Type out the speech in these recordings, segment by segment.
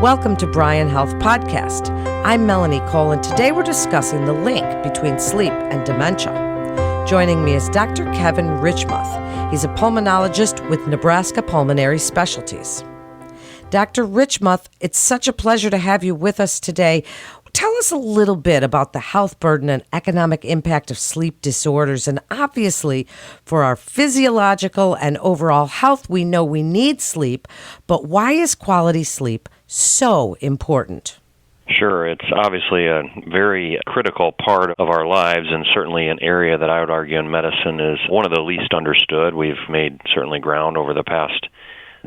Welcome to Bryan Health Podcast. I'm Melanie Cole, and today we're discussing the link between sleep and dementia. Joining me is Dr. Kevin Reichmuth. He's a pulmonologist with Nebraska Pulmonary Specialties. Dr. Reichmuth, it's such a pleasure to have you with us today. Tell us a little bit about the health burden and economic impact of sleep disorders. And obviously, for our physiological and overall health, we know we need sleep. But why is quality sleep so important? Sure. It's obviously a very critical part of our lives, and certainly an area that I would argue in medicine is one of the least understood. We've made certainly ground over the past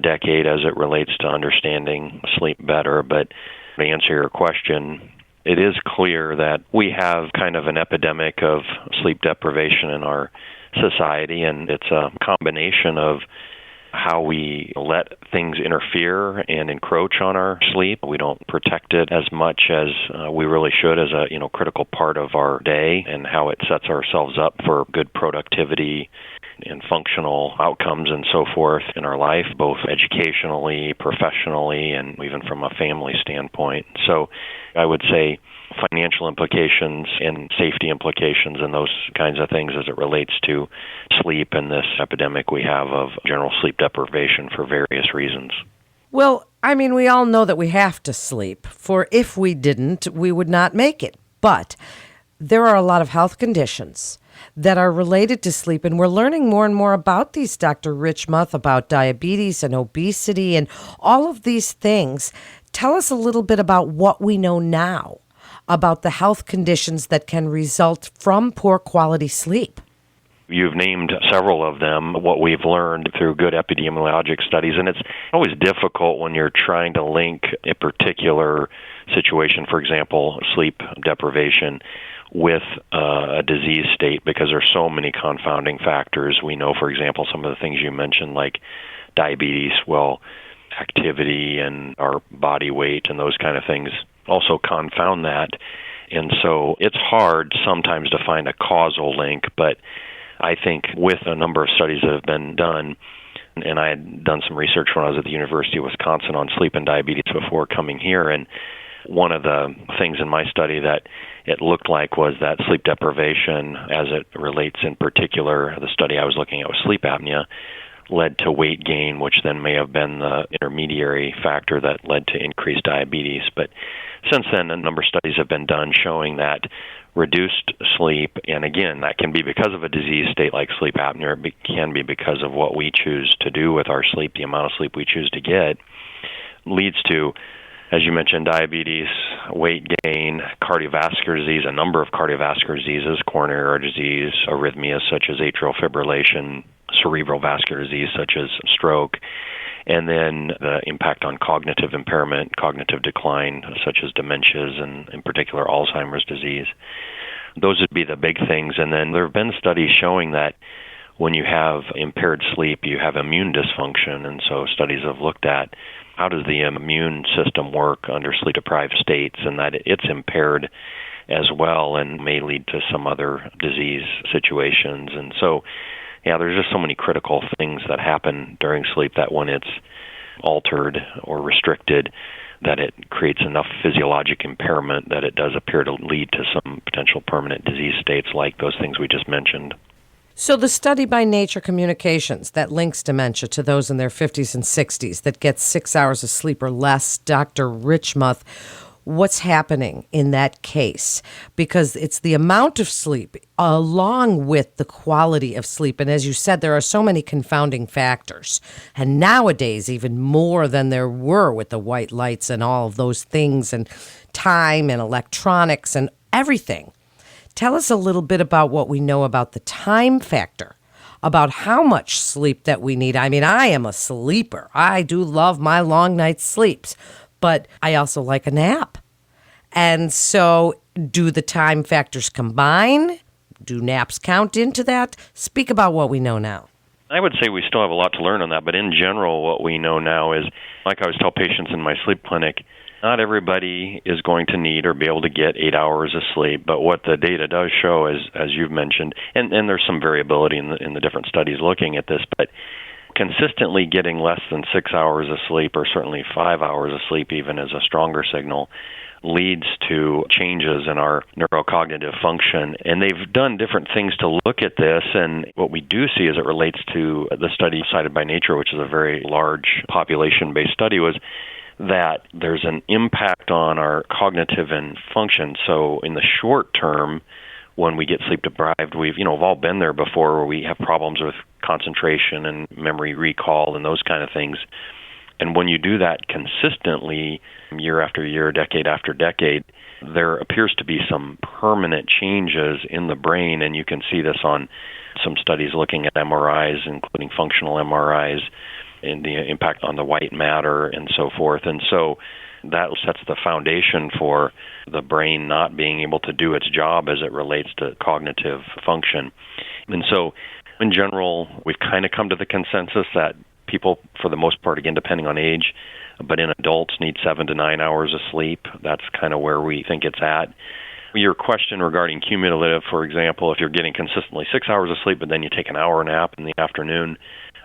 decade as it relates to understanding sleep better. But to answer your question, it is clear that we have kind of an epidemic of sleep deprivation in our society, and it's a combination of how we let things interfere and encroach on our sleep. We don't protect it as much as we really should as a critical part of our day, and how it sets ourselves up for good productivity and functional outcomes and so forth in our life, both educationally, professionally, and even from a family standpoint. So I would say financial implications and safety implications and those kinds of things as it relates to sleep and this epidemic we have of general sleep deprivation for various reasons. Well, we all know that we have to sleep, for if we didn't, we would not make it. But there are a lot of health conditions that are related to sleep, and we're learning more and more about these, Dr. Reichmuth, about diabetes and obesity and all of these things. Tell us a little bit about what we know now about the health conditions that can result from poor quality sleep. You've named several of them, what we've learned through good epidemiologic studies, and it's always difficult when you're trying to link a particular situation, for example, sleep deprivation, with a disease state, because there's so many confounding factors. We know, for example, some of the things you mentioned, like diabetes, activity and our body weight and those kind of things also confound that. And so it's hard sometimes to find a causal link, but I think with a number of studies that have been done, and I had done some research when I was at the University of Wisconsin on sleep and diabetes before coming here, and one of the things in my study that it looked like was that sleep deprivation, as it relates in particular, the study I was looking at was sleep apnea, led to weight gain, which then may have been the intermediary factor that led to increased diabetes. But since then, a number of studies have been done showing that reduced sleep, and again, that can be because of a disease state like sleep apnea, or it can be because of what we choose to do with our sleep, the amount of sleep we choose to get, leads to, as you mentioned, diabetes, weight gain, cardiovascular disease, a number of cardiovascular diseases, coronary artery disease, arrhythmias such as atrial fibrillation, cerebral vascular disease such as stroke, and then the impact on cognitive impairment, cognitive decline such as dementias, and in particular Alzheimer's disease. Those would be the big things. And then there have been studies showing that when you have impaired sleep, you have immune dysfunction, and so studies have looked at how does the immune system work under sleep-deprived states, and that it's impaired as well and may lead to some other disease situations. And so, there's just so many critical things that happen during sleep that when it's altered or restricted, that it creates enough physiologic impairment that it does appear to lead to some potential permanent disease states like those things we just mentioned. So the study by Nature Communications that links dementia to those in their 50s and 60s that get 6 hours of sleep or less, Dr. Reichmuth, what's happening in that case? Because it's the amount of sleep along with the quality of sleep. And as you said, there are so many confounding factors. And nowadays, even more than there were with the white lights and all of those things and time and electronics and everything. Tell us a little bit about what we know about the time factor, about how much sleep that we need. I am a sleeper. I do love my long night's sleeps, but I also like a nap. And so do the time factors combine? Do naps count into that? Speak about what we know now. I would say we still have a lot to learn on that, but in general, what we know now is, like I always tell patients in my sleep clinic, not everybody is going to need or be able to get 8 hours of sleep, but what the data does show is, as you've mentioned, and there's some variability in the different studies looking at this, but consistently getting less than 6 hours of sleep, or certainly 5 hours of sleep even, is a stronger signal, leads to changes in our neurocognitive function. And they've done different things to look at this, and what we do see as it relates to the study cited by Nature, which is a very large population-based study, was that there's an impact on our cognitive and function. So in the short term, when we get sleep deprived, we've all been there before, where we have problems with concentration and memory recall and those kind of things. And when you do that consistently, year after year, decade after decade, there appears to be some permanent changes in the brain, and you can see this on some studies looking at MRIs, including functional MRIs, and the impact on the white matter and so forth. And so that sets the foundation for the brain not being able to do its job as it relates to cognitive function. And so, in general, we've kind of come to the consensus that people, for the most part, again, depending on age, but in adults, need 7 to 9 hours of sleep. That's kind of where we think it's at. Your question regarding cumulative, for example, if you're getting consistently 6 hours of sleep, but then you take an hour nap in the afternoon,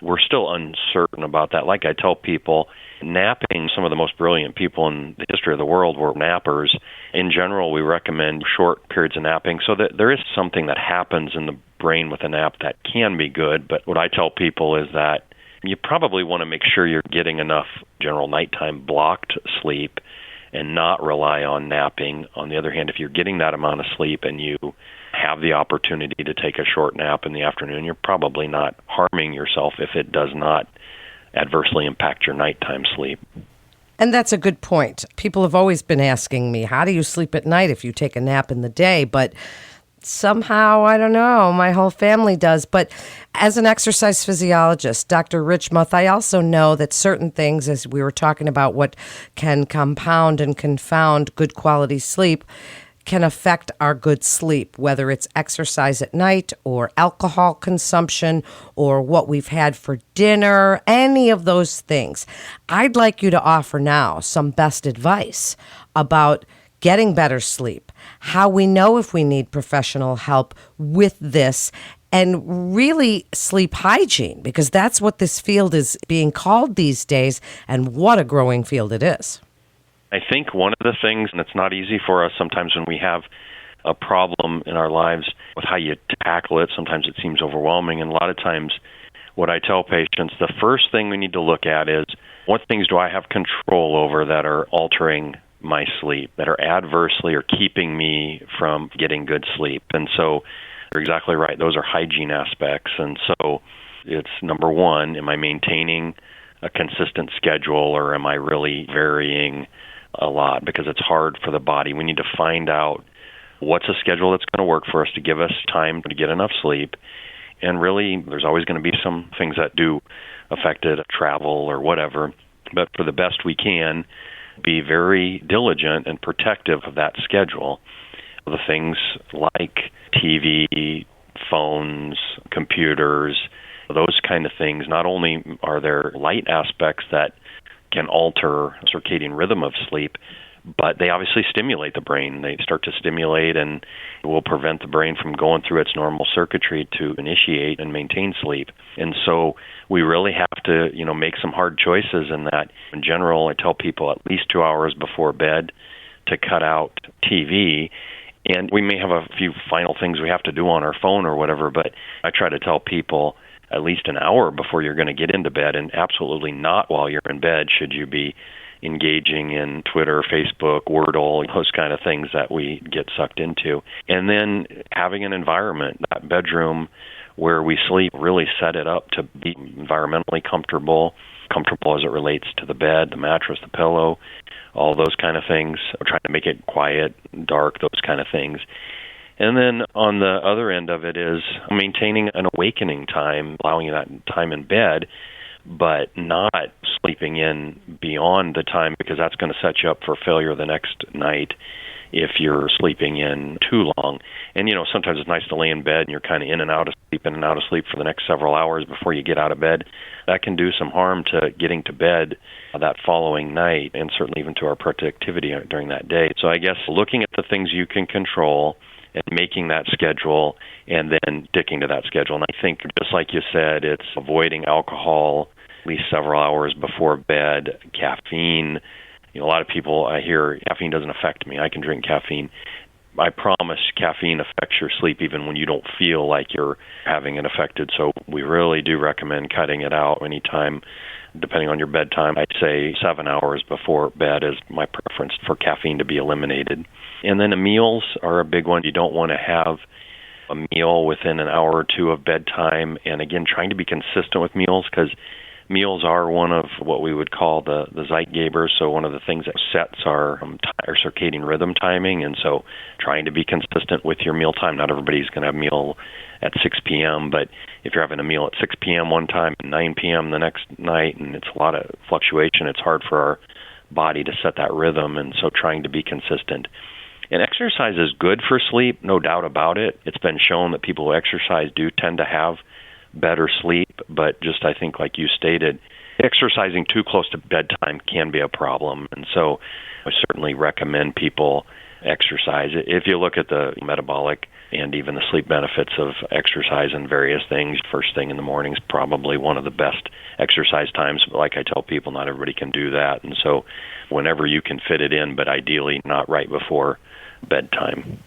we're still uncertain about that. Like I tell people, napping, some of the most brilliant people in the history of the world were nappers. In general, we recommend short periods of napping, so that there is something that happens in the brain with a nap that can be good. But what I tell people is that you probably want to make sure you're getting enough general nighttime blocked sleep and not rely on napping. On the other hand, if you're getting that amount of sleep and you have the opportunity to take a short nap in the afternoon, you're probably not harming yourself if it does not adversely impact your nighttime sleep. And that's a good point. People have always been asking me, how do you sleep at night if you take a nap in the day? But somehow, I don't know, my whole family does. But as an exercise physiologist, Dr. Reichmuth, I also know that certain things, as we were talking about what can compound and confound good quality sleep, can affect our good sleep, whether it's exercise at night or alcohol consumption or what we've had for dinner, any of those things. I'd like you to offer now some best advice about getting better sleep, how we know if we need professional help with this, and really sleep hygiene, because that's what this field is being called these days, and what a growing field it is. I think one of the things, and it's not easy for us sometimes when we have a problem in our lives with how you tackle it, sometimes it seems overwhelming, and a lot of times what I tell patients, the first thing we need to look at is, what things do I have control over that are altering my sleep, that are adversely or keeping me from getting good sleep? And so you're exactly right. Those are hygiene aspects. And so it's number one, am I maintaining a consistent schedule, or am I really varying a lot? Because it's hard for the body. We need to find out what's a schedule that's going to work for us to give us time to get enough sleep. And really, there's always going to be some things that do affect it, travel or whatever. But for the best we can, be very diligent and protective of that schedule. The things like TV, phones, computers, those kind of things, not only are there light aspects that can alter circadian rhythm of sleep, but they obviously stimulate the brain. They start to stimulate and will prevent the brain from going through its normal circuitry to initiate and maintain sleep. And so we really have to, make some hard choices in that. In general, I tell people at least 2 hours before bed to cut out TV. And we may have a few final things we have to do on our phone or whatever, but I try to tell people at least an hour before you're going to get into bed, and absolutely not while you're in bed should you be engaging in Twitter, Facebook, Wordle, those kind of things that we get sucked into. And then having an environment, that bedroom where we sleep, really set it up to be environmentally comfortable as it relates to the bed, the mattress, the pillow, all those kind of things. We're trying to make it quiet, dark, those kind of things. And then on the other end of it is maintaining an awakening time, allowing that time in bed, but not sleeping in beyond the time, because that's going to set you up for failure the next night if you're sleeping in too long. And, sometimes it's nice to lay in bed and you're kind of in and out of sleep for the next several hours before you get out of bed. That can do some harm to getting to bed that following night, and certainly even to our productivity during that day. So I guess looking at the things you can control and making that schedule, and then sticking to that schedule. And I think, just like you said, it's avoiding alcohol at least several hours before bed. Caffeine, a lot of people I hear, caffeine doesn't affect me. I can drink caffeine. I promise caffeine affects your sleep even when you don't feel like you're having it affected. So we really do recommend cutting it out anytime, depending on your bedtime. I'd say 7 hours before bed is my preference for caffeine to be eliminated. And then the meals are a big one. You don't want to have a meal within an hour or two of bedtime. And again, trying to be consistent with meals, because meals are one of what we would call the Zeitgeber, so one of the things that sets our circadian rhythm timing, and so trying to be consistent with your meal time. Not everybody's going to have a meal at 6 p.m., but if you're having a meal at 6 p.m. one time and 9 p.m. the next night, and it's a lot of fluctuation, it's hard for our body to set that rhythm, and so trying to be consistent. And exercise is good for sleep, no doubt about it. It's been shown that people who exercise do tend to have better sleep, but just I think like you stated, exercising too close to bedtime can be a problem. And so I certainly recommend people exercise. If you look at the metabolic and even the sleep benefits of exercise and various things, first thing in the morning is probably one of the best exercise times. But like I tell people, not everybody can do that. And so whenever you can fit it in, but ideally not right before bedtime.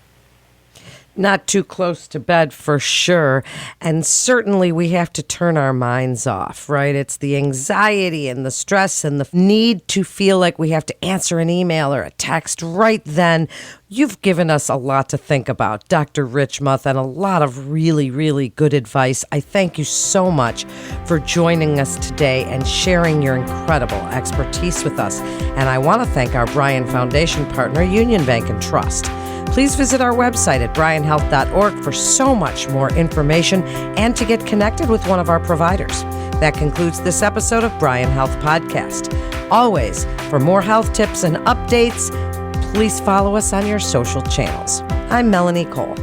Not too close to bed for sure. And certainly we have to turn our minds off, right? It's the anxiety and the stress and the need to feel like we have to answer an email or a text right then. You've given us a lot to think about, Dr. Reichmuth, and a lot of really, really good advice. I thank you so much for joining us today and sharing your incredible expertise with us. And I want to thank our Bryan Foundation partner, Union Bank and Trust. Please visit our website at bryanhealth.org for so much more information and to get connected with one of our providers. That concludes this episode of Bryan Health Podcast. Always, for more health tips and updates, please follow us on your social channels. I'm Melanie Cole.